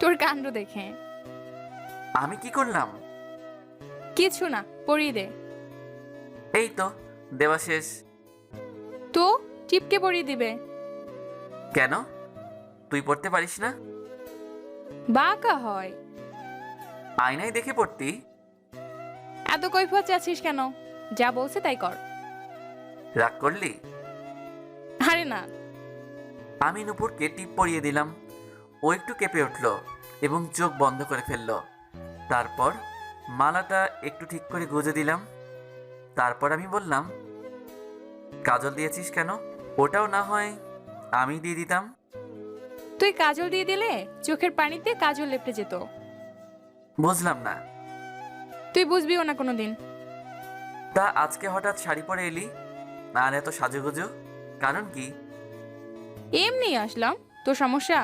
তোর কাণ্ড দেখে। আমি কি করলাম? কিছু না, পরিয়ে দে। এই তো দেওয়া শেষ। তো টিপকে পরিয়ে দিবে। কেন? তুই পড়তে পারিস না? বাঁকা হয়। আয়নায় দেখে পড়তি। এত কৈফিয়ত চাচ্ছিস কেন? যা বলছে তাই কর। রাগ করলি? আরে না। আমি নূপুরকে টিপ পরিয়ে দিলাম। ও একটু কেঁপে উঠল এবং চোখ বন্ধ করে ফেলল। তারপর মালাটা একটু ঠিক করে গুজে দিলাম। তারপর আমি বললাম, কাজল দিয়েছিস কেন? ওটাও না হয় আমি দিয়ে দিতাম। তুই কাজল দিয়ে দিলে চোখের পানিতে কাজল লেপটে যেত। বুঝলাম না। তুই বুঝবিও না কোনোদিন। তা আজকে হঠাৎ শাড়ি পরে এলি আর এত সাজুগুজু, কারণ কি? এমনি আসলাম। তোর সমস্যা?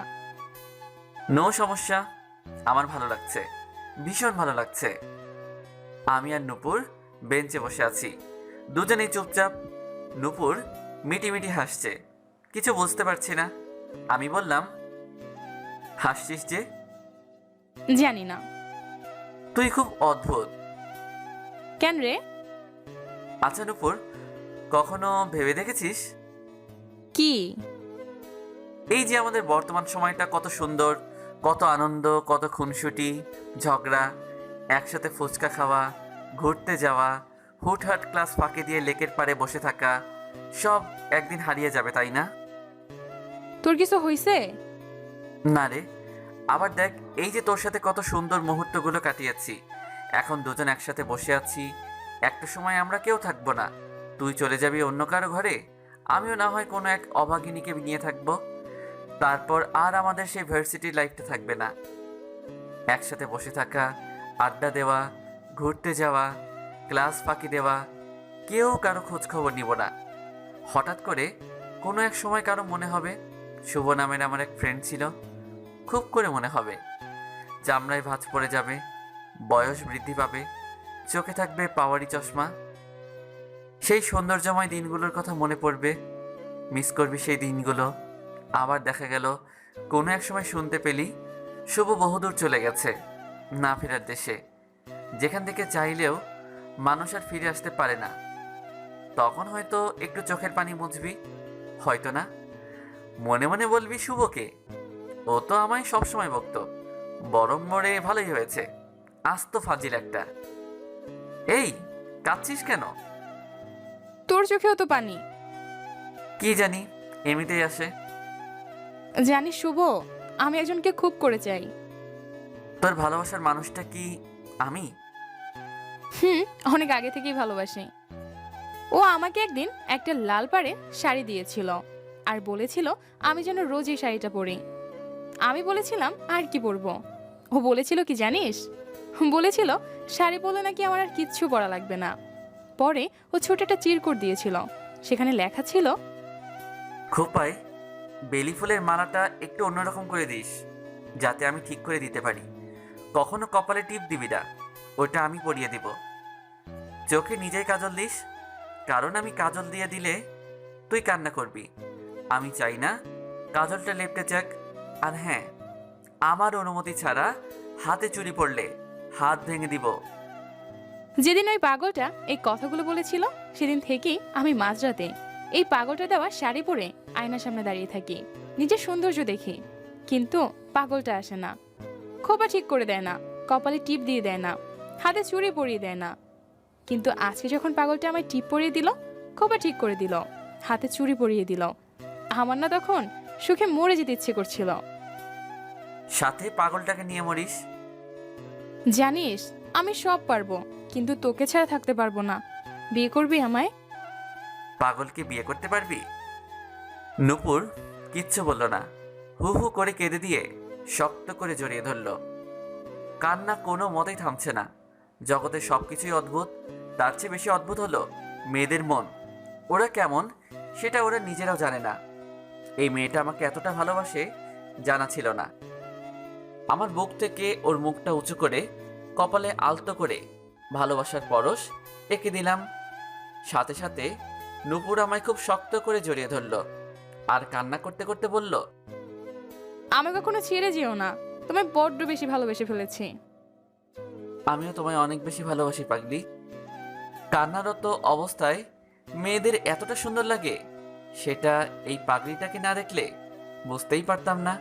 নো সমস্যা। আমার ভালো লাগছে, ভীষণ ভালো লাগছে। আমি আর নূপুর বেঞ্চে বসে আছি, দুজনেই চুপচাপ। নূপুর মিটিমিটি হাসছে, কিছু বুঝতে পারছি না। আমি বললাম, হাসছিস যে? জানি না। তুই খুব অদ্ভুত। কেন রে? আচ্ছা নূপুর, কখনো ভেবে দেখেছিস কি? এই যে আমাদের বর্তমান সময়টা কত সুন্দর, কত আনন্দ, কত খুনসুটি, ঝগড়া, একসাথে ফুচকা খাওয়া, ঘুরতে যাওয়া, হুটহাট ক্লাস ফাঁকি দিয়ে লেকের পাড়ে বসে থাকা, সব একদিন হারিয়ে যাবে, তাই না? তোর কিছু হইছে? না রে। আবার দেখ, এই যে তোর সাথে কত সুন্দর মুহূর্তগুলো কাটিয়েছি, এখন দুজন একসাথে বসে আছি। একটা সময় আমরা কেউ থাকবো না, তুই চলে যাবি অন্য কারো ঘরে, আমিও না হয় কোনো এক অভাগিনীকে নিয়ে থাকবো। তারপর আর আমাদের সেই ভার্সিটির লাইফটা থাকবে না। একসাথে বসে থাকা, আড্ডা দেওয়া, ঘুরতে যাওয়া, ক্লাস ফাঁকি দেওয়া, কেউ কারো খোঁজ খবর নিব না। হঠাৎ করে কোনো এক সময় কারো মনে হবে শুভ নামের আমার এক ফ্রেন্ড ছিল, খুব করে মনে হবে। চামড়ায় ভাঁজ পড়ে যাবে, বয়স বৃদ্ধি পাবে, চোখে থাকবে পাওয়ারি চশমা। সেই সৌন্দর্যময় দিনগুলোর কথা মনে পড়বে, মিস করবি সেই দিনগুলো। আবার দেখা গেল কোনো এক সময় শুনতে পেলি শুভ বহুদূর চলে গেছে, না ফেরার দেশে, যেখান থেকে চাইলেও মানুষ আর ফিরে আসতে পারে না। তখন হয়তো একটু চোখের পানি মুছবি, হয়তো না। মনে মনে বলবি শুভকে, ও তো আমায় সবসময় বকতো, বরং মরে ভালোই হয়েছে, আস্ত ফাজিল একটা। এই, কাঁদছিস কেন? তোর চোখেও তো পানি। কি জানি, এমনিতেই আসে। জানিস শুভ, আমি একজনকে খুব করে চাই। তোর ভালোবাসার মানুষটা কি আমি? হুম, অনেক আগে থেকেই ভালোবাসি। ও আমাকে একদিন একটা লাল পাড়ে শাড়ি দিয়েছিল আর বলেছিল আমি যেন রোজ এই শাড়িটা পরি। আমি বলেছিলাম আর কি পরবো। ও বলেছিল কি জানিস? বলেছিল শাড়ি পরলে নাকি আমার আর কিচ্ছু পরা লাগবে না। পরে ও ছোট একটা চিরকুট দিয়েছিল, সেখানে লেখা ছিল, খোপায় বেলি ফুলের মালাটা একটু অন্যরকম করে দিস, যাতে আমি ঠিক করে দিতে পারি। কখনো কপালে টিপ দিবি না, ওটা আমি পরিয়ে দিব। চোখে নিজেই কাজল দিস, কারণ আমি কাজল দিয়ে দিলে তুই কান্না করবি। আমি চাই না কাজলটা লেপটে যাক। আর হ্যাঁ, আমার অনুমতি ছাড়া হাতে চুড়ি পড়লে হাত ভেঙে দিব। যেদিন ওই পাগলটা এই কথাগুলো বলেছিল সেদিন থেকেই আমি মাঝরাতে এই পাগলটা দেওয়া শাড়ি পরে আয়নার সামনে দাঁড়িয়ে থাকি, নিজের সৌন্দর্য দেখি। কিন্তু পাগলটা আসে না, খোপা ঠিক করে দেয় না, কপালে টিপ দিয়ে দেয় না, হাতে চুড়ি পরিয়ে দেয় না। কিন্তু আজকে যখন পাগলটা আমায় টিপ পরিয়ে দিল, খোপা ঠিক করে দিল, হাতে চুড়ি পরিয়ে দিল, আমার না তখন সুখে মরে যেতে ইচ্ছে করছিল। সাথে পাগলটাকে নিয়ে মরিস। জানিস, আমি সব পারবো, কিন্তু তোকে ছাড়া থাকতে পারবো না। বিয়ে করবি আমায়? পাগলকে বিয়ে করতে পারবি? নূপুর কিচ্ছু বলল না, হু হু করে কেঁদে দিয়ে শক্ত করে জড়িয়ে ধরল। কান্না কোনো মতেই থামছে না। জগতে সবকিছুই অদ্ভুত, তার চেয়ে বেশি অদ্ভুত হলো মেয়েদের মন। ওরা কেমন সেটা ওরা নিজেরাও জানে না। এই মেয়েটা আমাকে এতটা ভালোবাসে জানা ছিল না। আমার বুক থেকে ওর মুখটা উঁচু করে কপালে আলতো করে ভালোবাসার পরশ এঁকে দিলাম। সাথে সাথে নূপুর আমায় খুব শক্ত করে জড়িয়ে ধরল আর কান্না করতে করতে বলল, আমাকে কখনো ছেড়ে যেও না। তোমায় বড্ড বেশি ভালোবেসে ফেলেছি। আমিও তোমায় অনেক বেশি ভালোবাসি পাগলি। কান্নারত অবস্থায় মেয়েদের এতটা সুন্দর লাগে, সেটা এই পাগলিটাকে না দেখলে বুঝতেই পারতাম না।